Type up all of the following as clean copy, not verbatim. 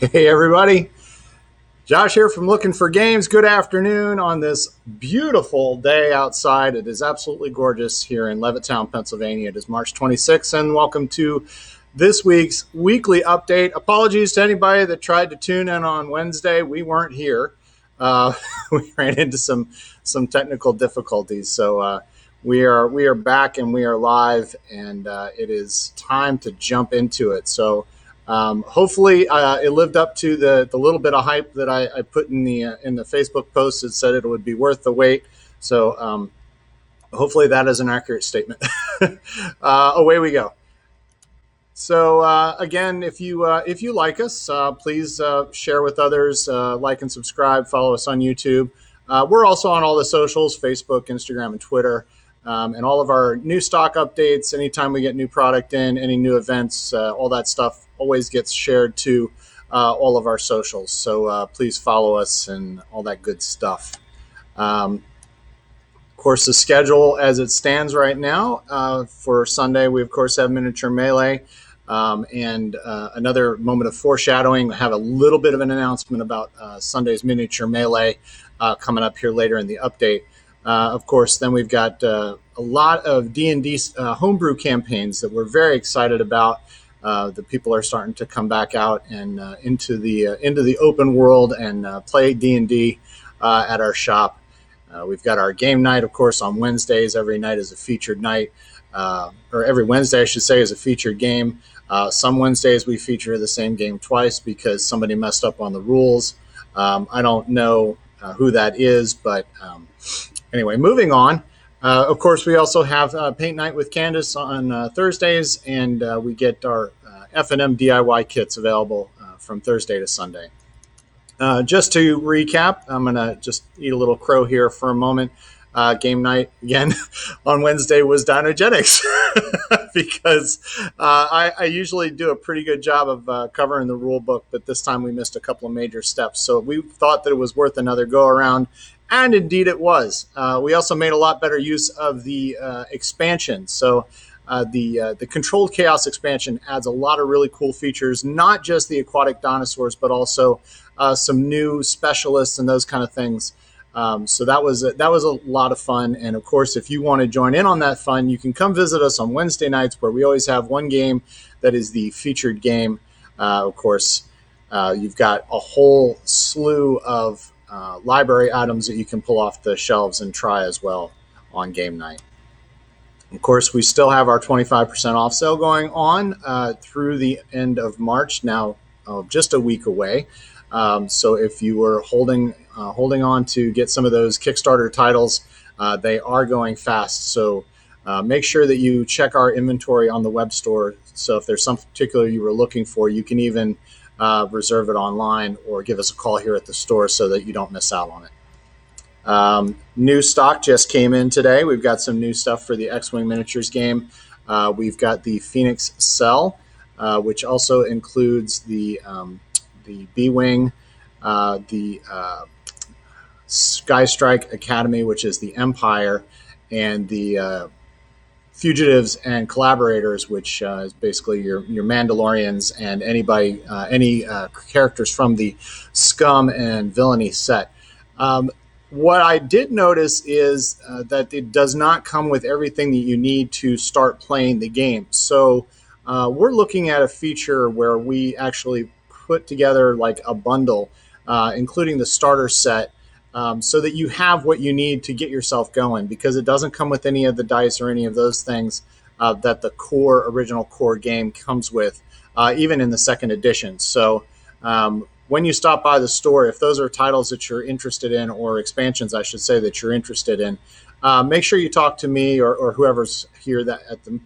Hey everybody, Josh here from Lookin for Games. Good afternoon on this beautiful day outside. It is absolutely gorgeous here in Levittown, Pennsylvania. It is March 26th, and welcome to this week's weekly update. Apologies to anybody that tried to tune in on Wednesday. We weren't here. We ran into some technical difficulties, so we are back and we are live, and it is time to jump into it. So. Hopefully it lived up to the little bit of hype that I put in the Facebook post. It said it would be worth the wait. So hopefully that is an accurate statement. Away we go. So again, if you like us, please share with others, like and subscribe, follow us on YouTube. We're also on all the socials, Facebook, Instagram, and Twitter. And all of our new stock updates, anytime we get new product in, any new events, all that stuff always gets shared to all of our socials. So please follow us and all that good stuff. Of course, the schedule as it stands right now for Sunday, we of course have Miniature Melee. And another moment of foreshadowing, we have a little bit of an announcement about Sunday's Miniature Melee coming up here later in the update. Of course, then we've got a lot of D&D homebrew campaigns that we're very excited about. The people are starting to come back out and into the open world and play D&D at our shop. We've got our game night, of course, on Wednesdays. Every night is a featured night, or every Wednesday, I should say, is a featured game. Some Wednesdays we feature the same game twice because somebody messed up on the rules. I don't know who that is, but anyway, moving on. Of course, we also have Paint Night with Candace on Thursdays, and we get our F&M DIY kits available from Thursday to Sunday. Just to recap, I'm going to just eat a little crow here for a moment. Game night, again, on Wednesday was Dinogenics because I usually do a pretty good job of covering the rule book, but this time we missed a couple of major steps. So we thought that it was worth another go around. And indeed it was. We also made a lot better use of the expansion. So the Controlled Chaos expansion adds a lot of really cool features, not just the aquatic dinosaurs, but also some new specialists and those kind of things. So that was a lot of fun. And of course, if you want to join in on that fun, you can come visit us on Wednesday nights, where we always have one game that is the featured game. Of course, you've got a whole slew of library items that you can pull off the shelves and try as well on game night. Of course, we still have our 25% off sale going on through the end of March, now just a week away. So if you were holding on to get some of those Kickstarter titles, they are going fast. So make sure that you check our inventory on the web store. So if there's something particular you were looking for, you can even reserve it online or give us a call here at the store so that you don't miss out on it. New stock just came in today. We've got some new stuff for the X-Wing Miniatures game. We've got the Phoenix Cell, which also includes the B-Wing, the Sky Strike Academy, which is the Empire, and the Fugitives and Collaborators, which is basically your Mandalorians and anybody, any characters from the Scum and Villainy set. What I did notice is that it does not come with everything that you need to start playing the game. So we're looking at a feature where we actually put together like a bundle, including the starter set, so that you have what you need to get yourself going, because it doesn't come with any of the dice or any of those things that the original core game comes with, even in the second edition. So when you stop by the store, if those are titles that you're interested in, or expansions, I should say, that you're interested in, make sure you talk to me or whoever's here that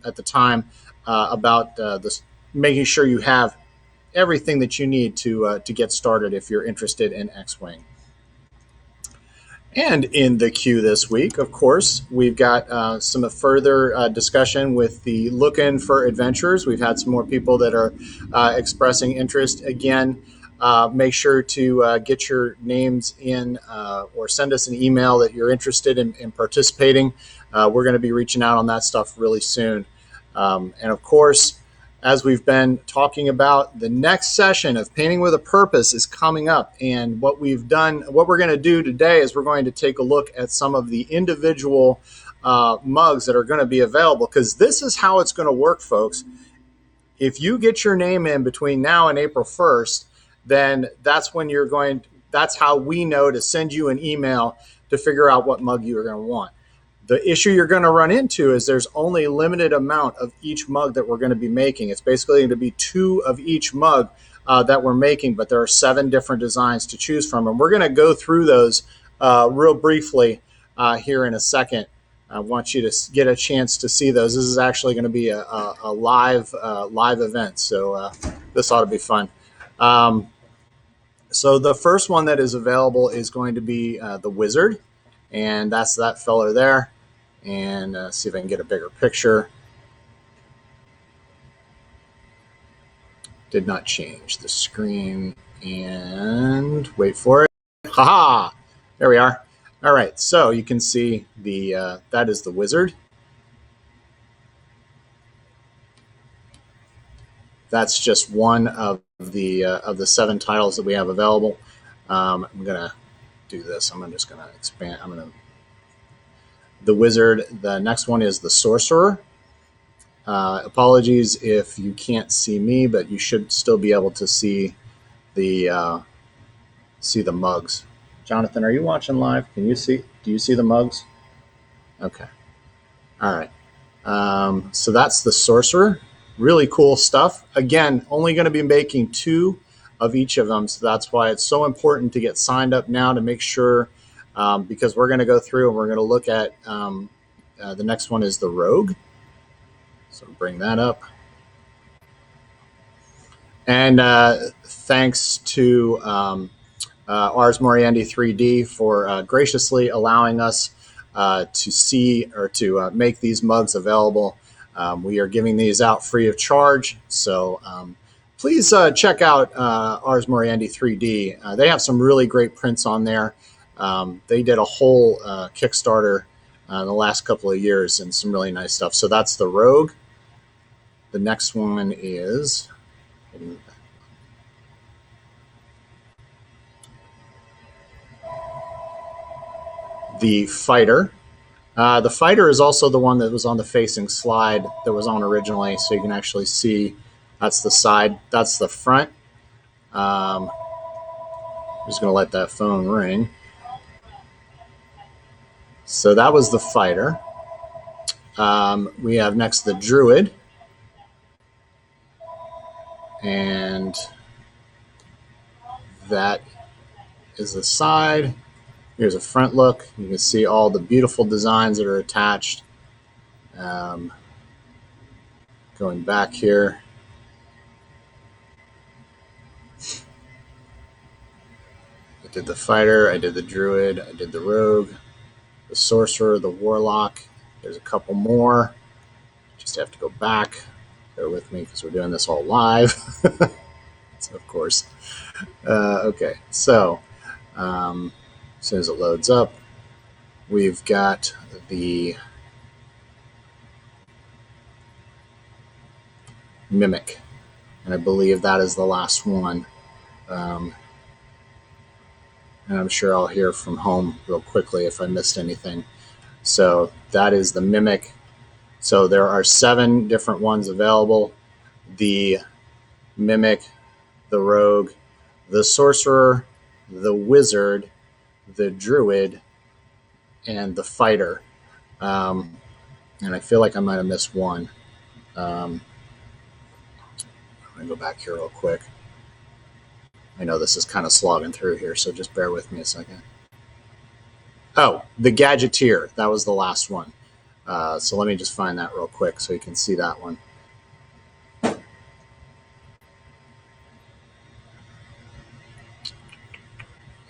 at the time about this, making sure you have everything that you need to get started if you're interested in X-Wing. And in the queue this week, of course, we've got some further discussion with the Lookin for Adventures. We've had some more people that are expressing interest. Again, make sure to get your names in or send us an email that you're interested in participating. We're going to be reaching out on that stuff really soon. And of course, as we've been talking about, the next session of Painting with a Purpose is coming up. And what we're going to do today is we're going to take a look at some of the individual mugs that are going to be available, because this is how it's going to work, folks. If you get your name in between now and April 1st, then that's how we know to send you an email to figure out what mug you are going to want. The issue you're going to run into is there's only a limited amount of each mug that we're going to be making. It's basically going to be 2 of each mug that we're making, but there are 7 different designs to choose from. And we're going to go through those real briefly here in a second. I want you to get a chance to see those. This is actually going to be a live event, so this ought to be fun. So the first one that is available is going to be the Wizard, and that's that feller there. And see if I can get a bigger picture. Did not change the screen, and wait for it. Haha! There we are. All right, so you can see that is the Wizard. That's just one of the 7 titles that we have available. I'm gonna do this. I'm just gonna expand. The Wizard. The next one is the Sorcerer. Apologies if you can't see me, but you should still be able to see the mugs. Jonathan, are you watching live? Do you see the mugs? Okay. All right. So that's the Sorcerer. Really cool stuff. Again, only going to be making 2 of each of them. So that's why it's so important to get signed up now to make sure, because we're going to go through and we're going to look at the next one is the Rogue. So bring that up. And thanks to Ars Moriendi 3D for graciously allowing us to see or to make these mugs available. We are giving these out free of charge, so please check out Ars Moriendi 3D. They have some really great prints on there. They did a whole Kickstarter the last couple of years and some really nice stuff. So that's the Rogue. The next one is the Fighter. The Fighter is also the one that was on the facing slide that was on originally, so you can actually see that's the side, that's the front. I'm just going to let that phone ring. So that was the Fighter. We have next the Druid. And that is the side. Here's a front look. You can see all the beautiful designs that are attached. Going back here. I did the Fighter, I did the Druid, I did the Rogue, the Sorcerer, the Warlock. There's a couple more. Just have to go back. Bear with me because we're doing this all live. So of course. Okay, so as soon as it loads up, we've got the Mimic, and I believe that is the last one. And I'm sure I'll hear from home real quickly if I missed anything. So that is the Mimic. So there are 7 different ones available. The Mimic, the Rogue, the Sorcerer, the Wizard, the Druid, and the Fighter. And I feel like I might have missed one. I'm going to go back here real quick. I know this is kind of slogging through here, so just bear with me a second. Oh, the Gadgeteer. That was the last one. So let me just find that real quick so you can see that one.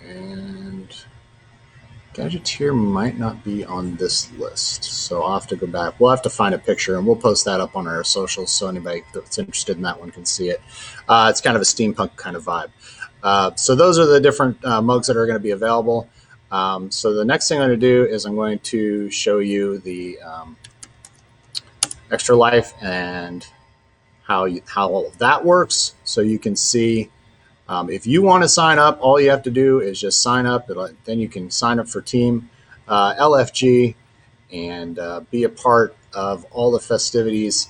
And Gadgeteer might not be on this list, so I'll have to go back. We'll have to find a picture, and we'll post that up on our socials so anybody that's interested in that one can see it. It's kind of a steampunk kind of vibe. So those are the different mugs that are going to be available. So the next thing I'm going to do is I'm going to show you the Extra Life and how all of that works. So you can see if you want to sign up, all you have to do is just sign up. Then you can sign up for Team LFG and be a part of all the festivities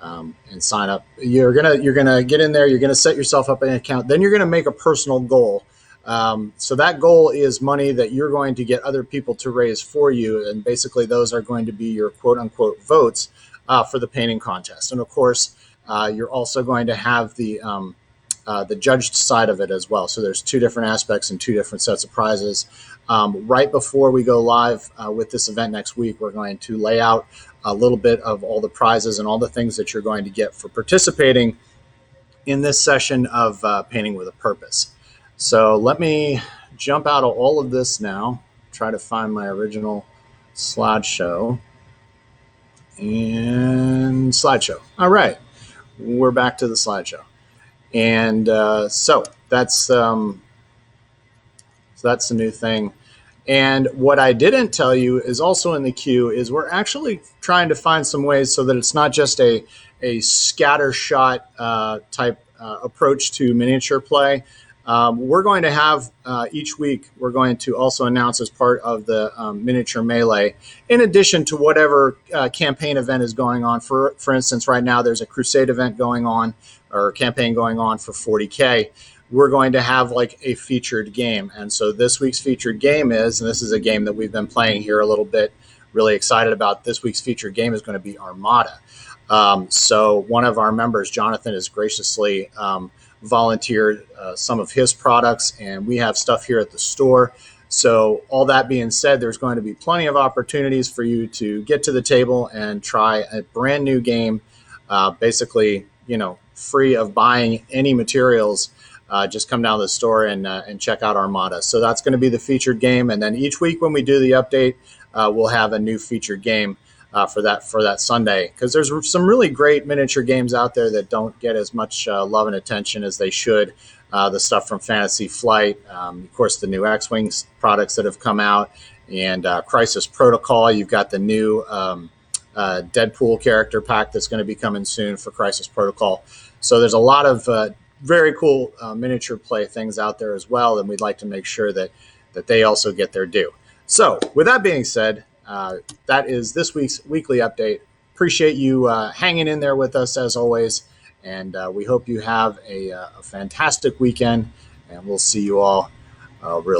and sign up. You're gonna get in there. You're gonna set yourself up an account. Then you're gonna make a personal goal. So that goal is money that you're going to get other people to raise for you, and basically those are going to be your quote unquote votes for the painting contest. And of course, you're also going to have the judged side of it as well. So there's two different aspects and two different sets of prizes. Right before we go live with this event next week, we're going to lay out a little bit of all the prizes and all the things that you're going to get for participating in this session of Painting with a Purpose. So let me jump out of all of this now, try to find my original slideshow. And slideshow. All right, we're back to the slideshow. And so that's the new thing. And what I didn't tell you is also in the queue is we're actually trying to find some ways so that it's not just a scattershot type approach to miniature play. We're going to have each week, we're going to also announce as part of the miniature melee, in addition to whatever campaign event is going on. For instance, right now there's a crusade event going on, or campaign going on for 40K. We're going to have like a featured game. And so this week's featured game is, and this is a game that we've been playing here a little bit, really excited about. This week's featured game is going to be Armada. So one of our members, Jonathan, has graciously volunteered some of his products, and we have stuff here at the store. So all that being said, there's going to be plenty of opportunities for you to get to the table and try a brand new game, basically, free of buying any materials. Just come down to the store and check out Armada. So that's going to be the featured game. And then each week when we do the update, we'll have a new featured game for that Sunday, because there's some really great miniature games out there that don't get as much love and attention as they should. The stuff from Fantasy Flight, of course, the new X-Wing products that have come out, and Crisis Protocol. You've got the new Deadpool character pack that's going to be coming soon for Crisis Protocol. So there's a lot of very cool miniature play things out there as well, and we'd like to make sure that they also get their due. So with that being said, that is this week's weekly update. Appreciate you hanging in there with us as always, and we hope you have a fantastic weekend, and we'll see you all real